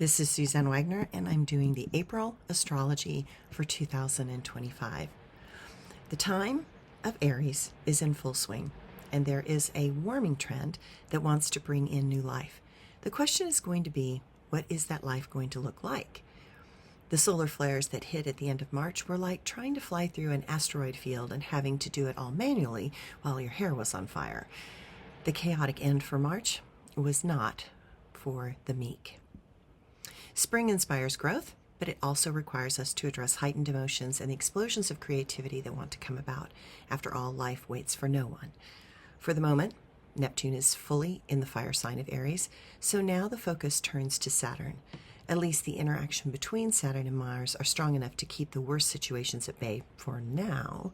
This is Suzanne Wagner, and I'm doing the April Astrology for 2025. The time of Aries is in full swing, and there is a warming trend that wants to bring in new life. The question is going to be, what is that life going to look like? The solar flares that hit at the end of March were like trying to fly through an asteroid field and having to do it all manually while your hair was on fire. The chaotic end for March was not for the meek. Spring inspires growth, but it also requires us to address heightened emotions and the explosions of creativity that want to come about. After all, life waits for no one. For the moment, Neptune is fully in the fire sign of Aries, so now the focus turns to Saturn. At least the interaction between Saturn and Mars are strong enough to keep the worst situations at bay for now.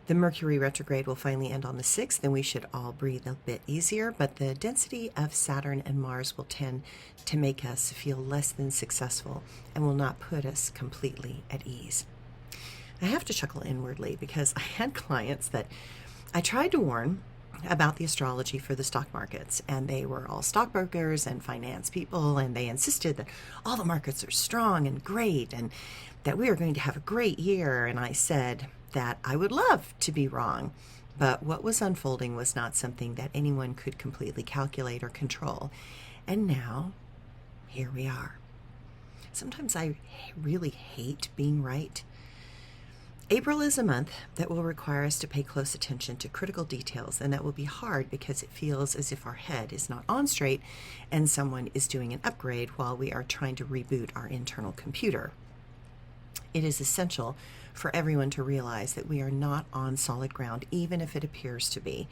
The Mercury retrograde will finally end on the 6th, and we should all breathe a bit easier, but the density of Saturn and Mars will tend to make us feel less than successful and will not put us completely at ease. I have to chuckle inwardly because I had clients that I tried to warn about the astrology for the stock markets, and they were all stockbrokers and finance people, and they insisted that all the markets are strong and great and that we are going to have a great year. And I said that I would love to be wrong, but what was unfolding was not something that anyone could completely calculate or control. And now, here we are. Sometimes I really hate being right. April is a month that will require us to pay close attention to critical details, and that will be hard because it feels as if our head is not on straight and someone is doing an upgrade while we are trying to reboot our internal computer. It is essential for everyone to realize that we are not on solid ground, even if it appears to be.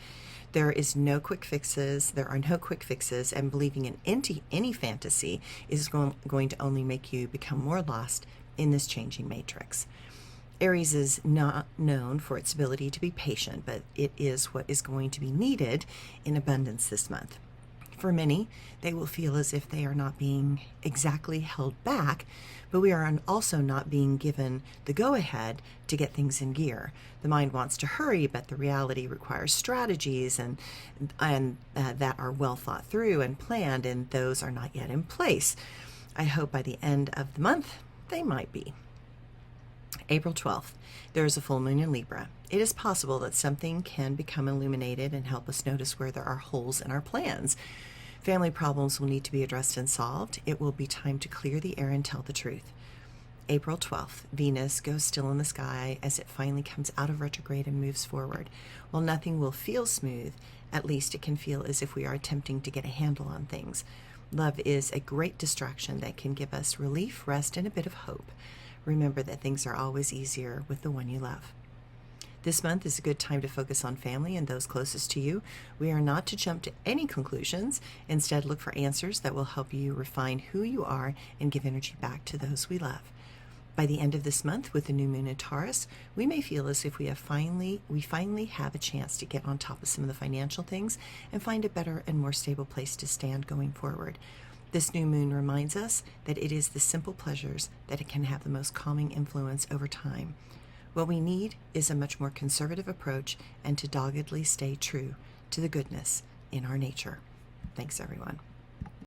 There are no quick fixes, and believing in any fantasy is going to only make you become more lost in this changing matrix. Aries is not known for its ability to be patient, but it is what is going to be needed in abundance this month. For many, they will feel as if they are not being exactly held back, but we are also not being given the go-ahead to get things in gear. The mind wants to hurry, but the reality requires strategies and that are well thought through and planned, and those are not yet in place. I hope by the end of the month, they might be. April 12th, there is a full moon in Libra. It is possible that something can become illuminated and help us notice where there are holes in our plans. Family problems will need to be addressed and solved. It will be time to clear the air and tell the truth. April 12th, Venus goes still in the sky as it finally comes out of retrograde and moves forward. While nothing will feel smooth, at least it can feel as if we are attempting to get a handle on things. Love is a great distraction that can give us relief, rest, and a bit of hope. Remember that things are always easier with the one you love. This month is a good time to focus on family and those closest to you. We are not to jump to any conclusions. Instead, look for answers that will help you refine who you are and give energy back to those we love. By the end of this month, with the new moon in Taurus, we may feel as if we finally have a chance to get on top of some of the financial things and find a better and more stable place to stand going forward. This new moon reminds us that it is the simple pleasures that it can have the most calming influence over time. What we need is a much more conservative approach and to doggedly stay true to the goodness in our nature. Thanks, everyone.